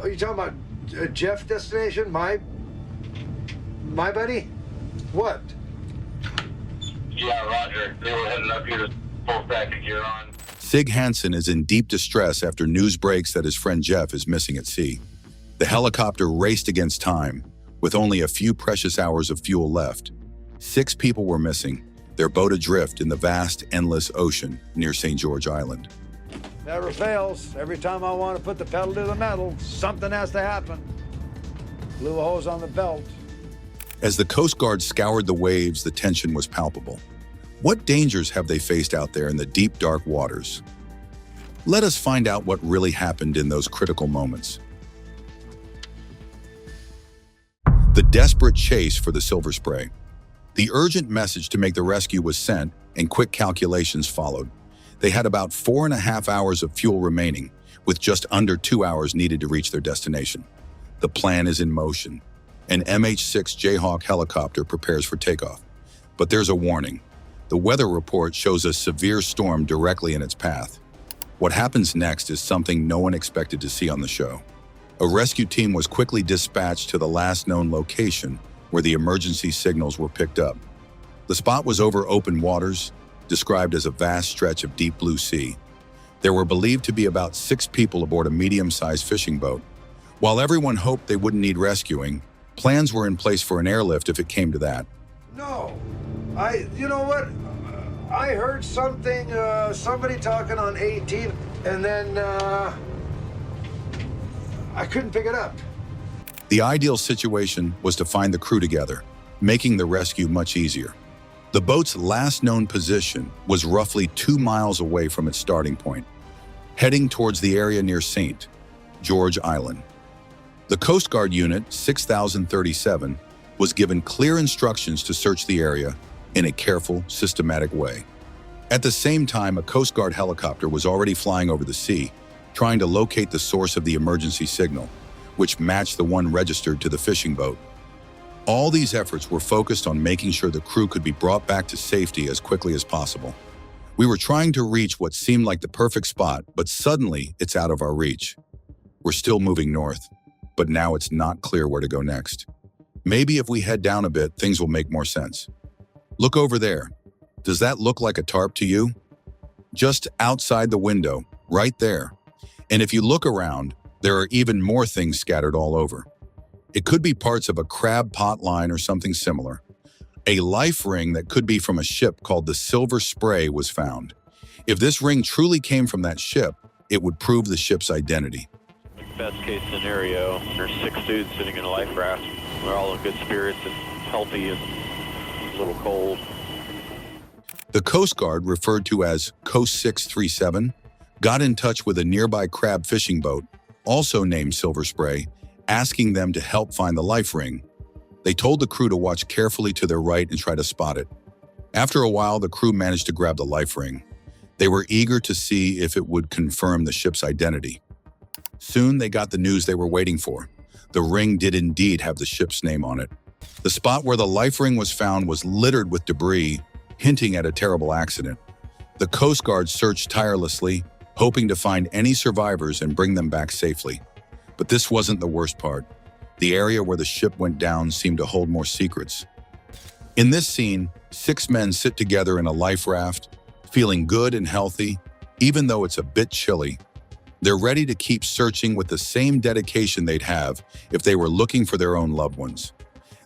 Are you talking about Jeff destination? My buddy? What? Yeah, Roger. They were heading up here to full stack of gear on. Sig Hansen is in deep distress after news breaks that his friend Jeff is missing at sea. The helicopter raced against time, with only a few precious hours of fuel left. 6 people were missing, their boat adrift in the vast, endless ocean near St. George Island. Never fails. Every time I want to put the pedal to the metal, something has to happen. Blew a hose on the belt. As the Coast Guard scoured the waves, the tension was palpable. What dangers have they faced out there in the deep, dark waters? Let us find out what really happened in those critical moments. The desperate chase for the Silver Spray. The urgent message to make the rescue was sent, and quick calculations followed. They had about 4.5 hours of fuel remaining, with just under 2 hours needed to reach their destination. The plan is in motion. An MH-6 Jayhawk helicopter prepares for takeoff. But there's a warning. The weather report shows a severe storm directly in its path. What happens next is something no one expected to see on the show. A rescue team was quickly dispatched to the last known location where the emergency signals were picked up. The spot was over open waters, described as a vast stretch of deep blue sea. There were believed to be about 6 people aboard a medium-sized fishing boat. While everyone hoped they wouldn't need rescuing, plans were in place for an airlift if it came to that. No. You know what? I heard something, somebody talking on 18, and then, I couldn't pick it up. The ideal situation was to find the crew together, making the rescue much easier. The boat's last known position was roughly 2 miles away from its starting point, heading towards the area near St. George Island. The Coast Guard Unit 6037 was given clear instructions to search the area in a careful, systematic way. At the same time, a Coast Guard helicopter was already flying over the sea, trying to locate the source of the emergency signal, which matched the one registered to the fishing boat. All these efforts were focused on making sure the crew could be brought back to safety as quickly as possible. We were trying to reach what seemed like the perfect spot, but suddenly it's out of our reach. We're still moving north, but now it's not clear where to go next. Maybe if we head down a bit, things will make more sense. Look over there. Does that look like a tarp to you? Just outside the window, right there. And if you look around, there are even more things scattered all over. It could be parts of a crab pot line or something similar. A life ring that could be from a ship called the Silver Spray was found. If this ring truly came from that ship, it would prove the ship's identity. Best case scenario, there's 6 dudes sitting in a life raft. We're all in good spirits and healthy and a little cold. The Coast Guard, referred to as Coast 637, got in touch with a nearby crab fishing boat, also named Silver Spray, asking them to help find the life ring. They told the crew to watch carefully to their right and try to spot it. After a while, the crew managed to grab the life ring. They were eager to see if it would confirm the ship's identity. Soon they got the news they were waiting for. The ring did indeed have the ship's name on it. The spot where the life ring was found was littered with debris, hinting at a terrible accident. The Coast Guard searched tirelessly, hoping to find any survivors and bring them back safely. But this wasn't the worst part. The area where the ship went down seemed to hold more secrets. In this scene, 6 men sit together in a life raft, feeling good and healthy, even though it's a bit chilly. They're ready to keep searching with the same dedication they'd have if they were looking for their own loved ones.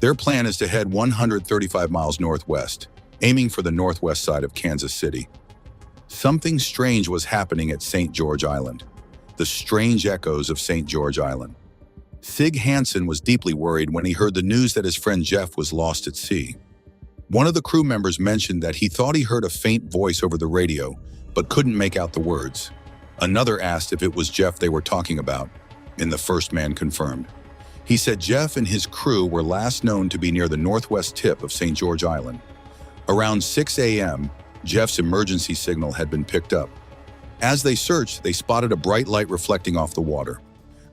Their plan is to head 135 miles northwest, aiming for the northwest side of Kansas City. Something strange was happening at St. George Island. The strange echoes of St. George Island. Sig Hansen was deeply worried when he heard the news that his friend Jeff was lost at sea. One of the crew members mentioned that he thought he heard a faint voice over the radio, but couldn't make out the words. Another asked if it was Jeff they were talking about, and the first man confirmed. He said Jeff and his crew were last known to be near the northwest tip of St. George Island. Around 6 a.m., Jeff's emergency signal had been picked up. As they searched, they spotted a bright light reflecting off the water.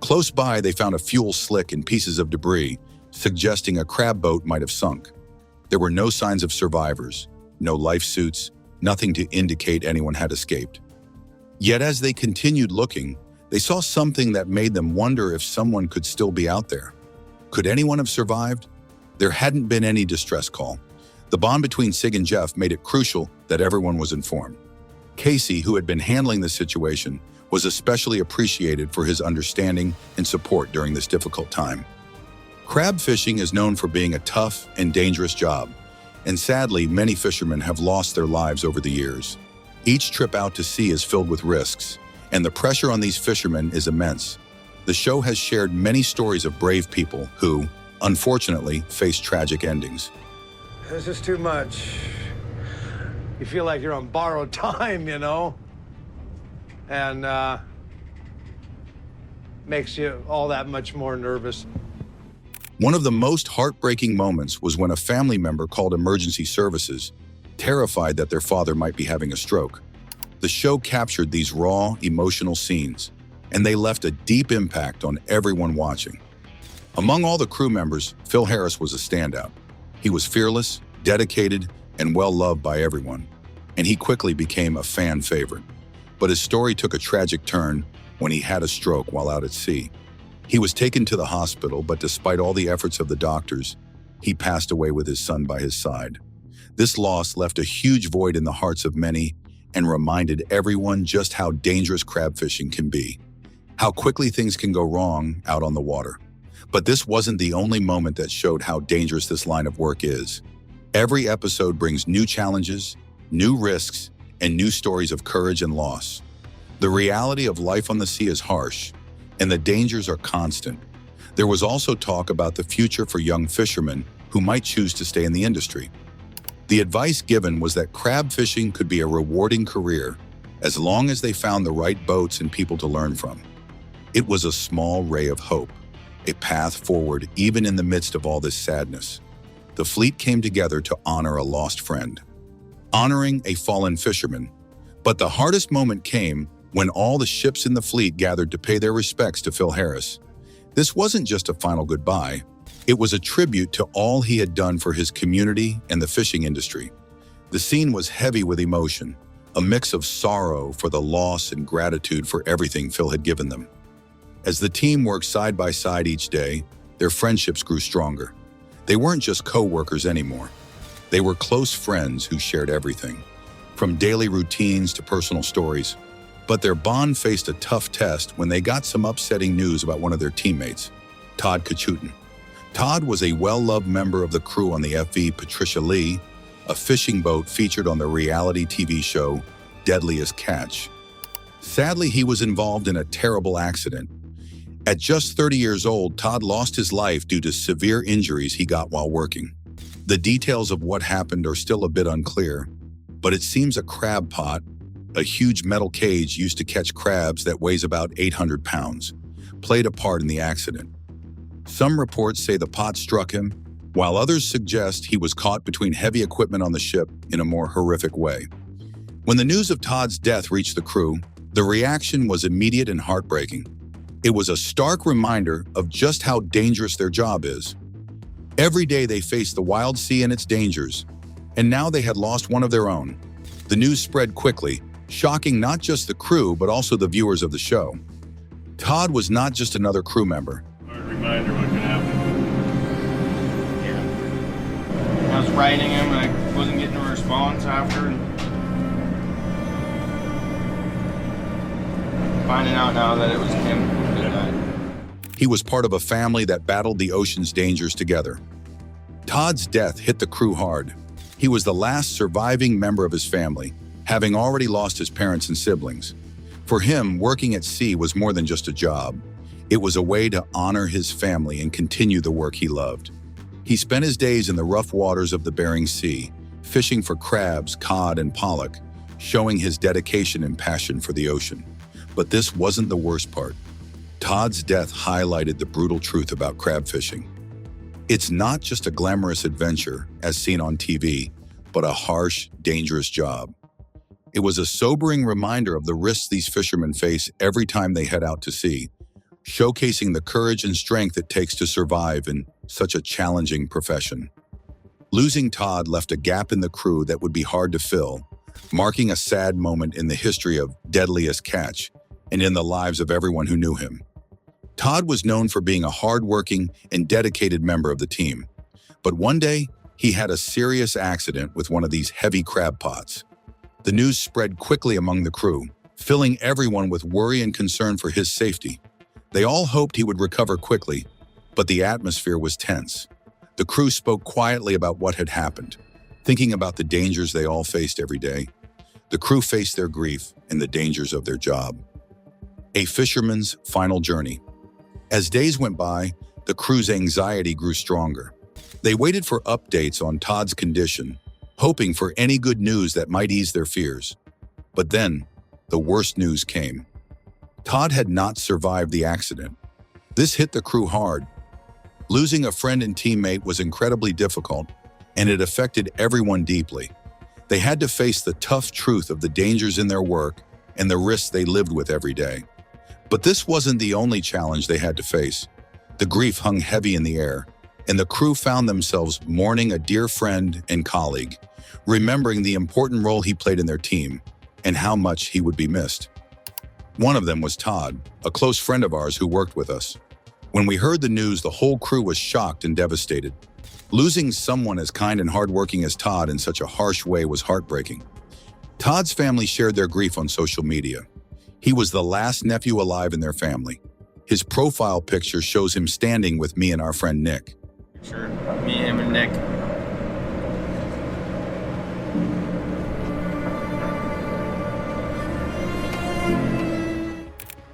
Close by, they found a fuel slick and pieces of debris, suggesting a crab boat might have sunk. There were no signs of survivors, no life suits, nothing to indicate anyone had escaped. Yet as they continued looking, They saw something that made them wonder if someone could still be out there. Could anyone have survived? There hadn't been any distress call. The bond between Sig and Jeff made it crucial that everyone was informed. Casey, who had been handling the situation, was especially appreciated for his understanding and support during this difficult time. Crab fishing is known for being a tough and dangerous job, and sadly, many fishermen have lost their lives over the years. Each trip out to sea is filled with risks, and the pressure on these fishermen is immense. The show has shared many stories of brave people who, unfortunately, face tragic endings. This is too much. You feel like you're on borrowed time, you know? And makes you all that much more nervous. One of the most heartbreaking moments was when a family member called emergency services, terrified that their father might be having a stroke. The show captured these raw, emotional scenes, and they left a deep impact on everyone watching. Among all the crew members, Phil Harris was a standout. He was fearless, dedicated, and well-loved by everyone, and he quickly became a fan favorite. But his story took a tragic turn when he had a stroke while out at sea. He was taken to the hospital, but despite all the efforts of the doctors, he passed away with his son by his side. This loss left a huge void in the hearts of many and reminded everyone just how dangerous crab fishing can be, how quickly things can go wrong out on the water. But this wasn't the only moment that showed how dangerous this line of work is. Every episode brings new challenges, new risks, and new stories of courage and loss. The reality of life on the sea is harsh, and the dangers are constant. There was also talk about the future for young fishermen who might choose to stay in the industry. The advice given was that crab fishing could be a rewarding career as long as they found the right boats and people to learn from. It was a small ray of hope, a path forward even in the midst of all this sadness. The fleet came together to honor a lost friend, honoring a fallen fisherman. But the hardest moment came when all the ships in the fleet gathered to pay their respects to Phil Harris. This wasn't just a final goodbye. It was a tribute to all he had done for his community and the fishing industry. The scene was heavy with emotion, a mix of sorrow for the loss and gratitude for everything Phil had given them. As the team worked side by side each day, their friendships grew stronger. They weren't just co-workers anymore. They were close friends who shared everything, from daily routines to personal stories. But their bond faced a tough test when they got some upsetting news about one of their teammates, Todd Kuttin. Todd was a well-loved member of the crew on the FV Patricia Lee, a fishing boat featured on the reality TV show Deadliest Catch. Sadly, he was involved in a terrible accident. At just 30 years old, Todd lost his life due to severe injuries he got while working. The details of what happened are still a bit unclear, but it seems a crab pot, a huge metal cage used to catch crabs that weighs about 800 pounds, played a part in the accident. Some reports say the pot struck him, while others suggest he was caught between heavy equipment on the ship in a more horrific way. When the news of Todd's death reached the crew, the reaction was immediate and heartbreaking. It was a stark reminder of just how dangerous their job is. Every day they faced the wild sea and its dangers, and now they had lost one of their own. The news spread quickly, shocking not just the crew, but also the viewers of the show. Todd was not just another crew member. Hard reminder what can happen. Yeah. I was writing him, and I wasn't getting a response after. And finding out now that it was him that died. He was part of a family that battled the ocean's dangers together. Todd's death hit the crew hard. He was the last surviving member of his family, having already lost his parents and siblings. For him, working at sea was more than just a job. It was a way to honor his family and continue the work he loved. He spent his days in the rough waters of the Bering Sea, fishing for crabs, cod, and pollock, showing his dedication and passion for the ocean. But this wasn't the worst part. Todd's death highlighted the brutal truth about crab fishing. It's not just a glamorous adventure, as seen on TV, but a harsh, dangerous job. It was a sobering reminder of the risks these fishermen face every time they head out to sea, showcasing the courage and strength it takes to survive in such a challenging profession. Losing Todd left a gap in the crew that would be hard to fill, marking a sad moment in the history of Deadliest Catch and in the lives of everyone who knew him. Todd was known for being a hardworking and dedicated member of the team, but one day he had a serious accident with one of these heavy crab pots. The news spread quickly among the crew, filling everyone with worry and concern for his safety. They all hoped he would recover quickly, but the atmosphere was tense. The crew spoke quietly about what had happened, thinking about the dangers they all faced every day. The crew faced their grief and the dangers of their job. A fisherman's final journey. As days went by, the crew's anxiety grew stronger. They waited for updates on Todd's condition, hoping for any good news that might ease their fears. But then, the worst news came. Todd had not survived the accident. This hit the crew hard. Losing a friend and teammate was incredibly difficult, and it affected everyone deeply. They had to face the tough truth of the dangers in their work and the risks they lived with every day. But this wasn't the only challenge they had to face. The grief hung heavy in the air, and the crew found themselves mourning a dear friend and colleague, remembering the important role he played in their team and how much he would be missed. One of them was Todd, a close friend of ours who worked with us. When we heard the news, the whole crew was shocked and devastated. Losing someone as kind and hardworking as Todd in such a harsh way was heartbreaking. Todd's family shared their grief on social media. He was the last nephew alive in their family. His profile picture shows him standing with me and our friend Nick. Sure, me, him, and Nick.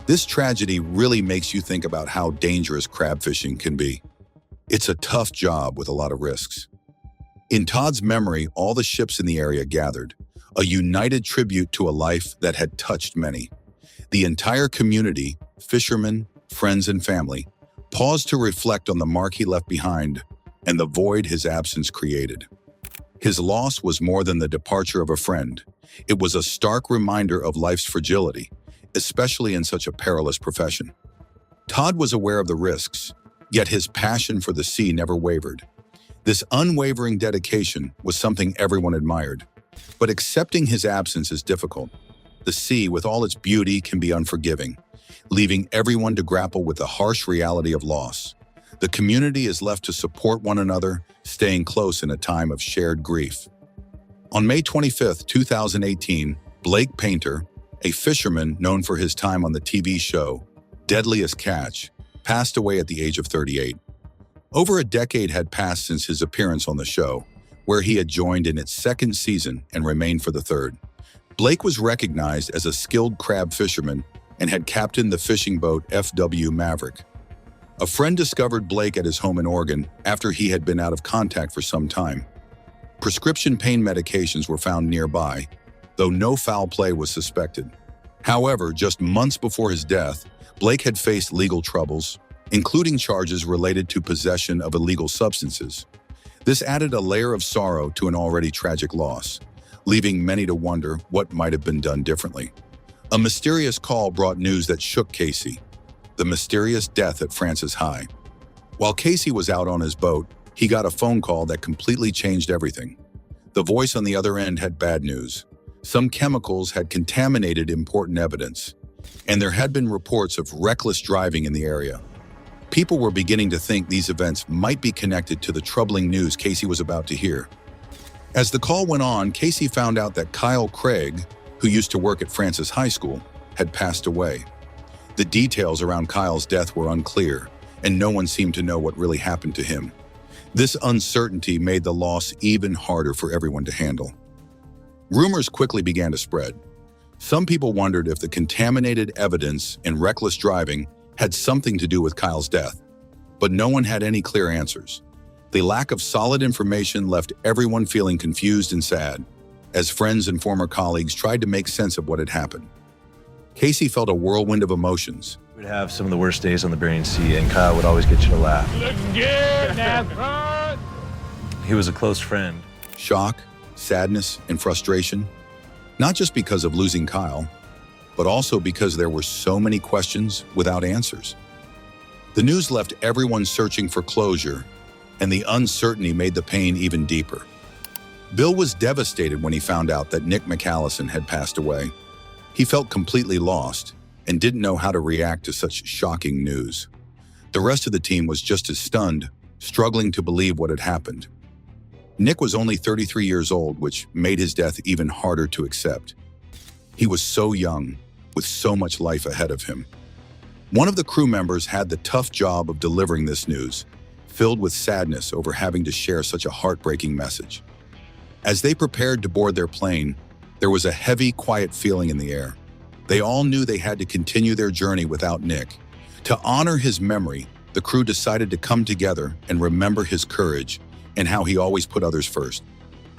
This tragedy really makes you think about how dangerous crab fishing can be. It's a tough job with a lot of risks. In Todd's memory, all the ships in the area gathered, a united tribute to a life that had touched many. The entire community, fishermen, friends, and family, paused to reflect on the mark he left behind and the void his absence created. His loss was more than the departure of a friend. It was a stark reminder of life's fragility, especially in such a perilous profession. Todd was aware of the risks, yet his passion for the sea never wavered. This unwavering dedication was something everyone admired. But accepting his absence is difficult. The sea, with all its beauty, can be unforgiving, leaving everyone to grapple with the harsh reality of loss. The community is left to support one another, staying close in a time of shared grief. On May 25, 2018, Blake Painter, a fisherman known for his time on the TV show Deadliest Catch, passed away at the age of 38. Over a decade had passed since his appearance on the show, where he had joined in its second season and remained for the third. Blake was recognized as a skilled crab fisherman and had captained the fishing boat FW Maverick. A friend discovered Blake at his home in Oregon after he had been out of contact for some time. Prescription pain medications were found nearby, though no foul play was suspected. However, just months before his death, Blake had faced legal troubles, including charges related to possession of illegal substances. This added a layer of sorrow to an already tragic loss, leaving many to wonder what might have been done differently. A mysterious call brought news that shook Casey: the mysterious death at Francis High. While Casey was out on his boat, he got a phone call that completely changed everything. The voice on the other end had bad news. Some chemicals had contaminated important evidence, and there had been reports of reckless driving in the area. People were beginning to think these events might be connected to the troubling news Casey was about to hear. As the call went on, Casey found out that Kyle Craig, who used to work at Francis High School, had passed away. The details around Kyle's death were unclear, and no one seemed to know what really happened to him. This uncertainty made the loss even harder for everyone to handle. Rumors quickly began to spread. Some people wondered if the contaminated evidence and reckless driving had something to do with Kyle's death, but no one had any clear answers. The lack of solid information left everyone feeling confused and sad, as friends and former colleagues tried to make sense of what had happened. Casey felt a whirlwind of emotions. We'd have some of the worst days on the Bering Sea, and Kyle would always get you to laugh. Looking good, NASCAR! He was a close friend. Shock, sadness, and frustration, not just because of losing Kyle, but also because there were so many questions without answers. The news left everyone searching for closure, and the uncertainty made the pain even deeper. Bill was devastated when he found out that Nick McGlashan had passed away. He felt completely lost, and didn't know how to react to such shocking news. The rest of the team was just as stunned, struggling to believe what had happened. Nick was only 33 years old, which made his death even harder to accept. He was so young, with so much life ahead of him. One of the crew members had the tough job of delivering this news, filled with sadness over having to share such a heartbreaking message. As they prepared to board their plane, there was a heavy, quiet feeling in the air. They all knew they had to continue their journey without Nick. To honor his memory, the crew decided to come together and remember his courage and how he always put others first.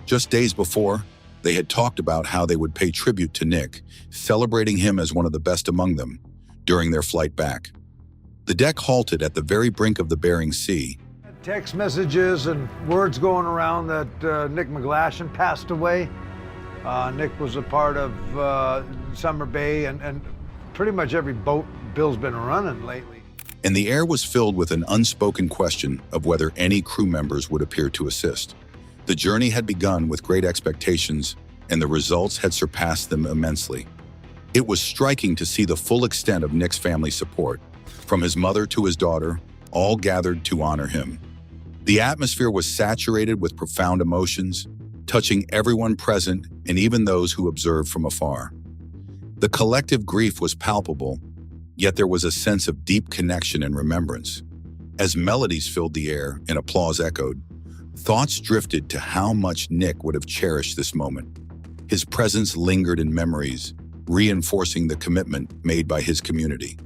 Just days before, they had talked about how they would pay tribute to Nick, celebrating him as one of the best among them during their flight back. The deck halted at the very brink of the Bering Sea. Text messages and words going around that Nick McGlashan passed away. Nick was a part of Summer Bay and pretty much every boat Bill's been running lately. And the air was filled with an unspoken question of whether any crew members would appear to assist. The journey had begun with great expectations, and the results had surpassed them immensely. It was striking to see the full extent of Nick's family support, from his mother to his daughter, all gathered to honor him. The atmosphere was saturated with profound emotions, touching everyone present and even those who observed from afar. The collective grief was palpable, yet there was a sense of deep connection and remembrance. As melodies filled the air and applause echoed, thoughts drifted to how much Nick would have cherished this moment. His presence lingered in memories, reinforcing the commitment made by his community.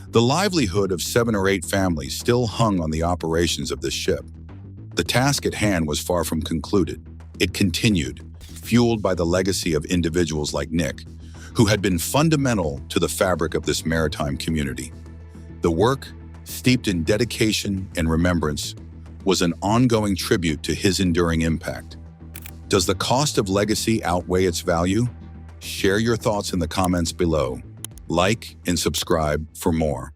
The livelihood of 7 or 8 families still hung on the operations of this ship. The task at hand was far from concluded. It continued, fueled by the legacy of individuals like Nick, who had been fundamental to the fabric of this maritime community. The work, steeped in dedication and remembrance, was an ongoing tribute to his enduring impact. Does the cost of legacy outweigh its value? Share your thoughts in the comments below. Like and subscribe for more.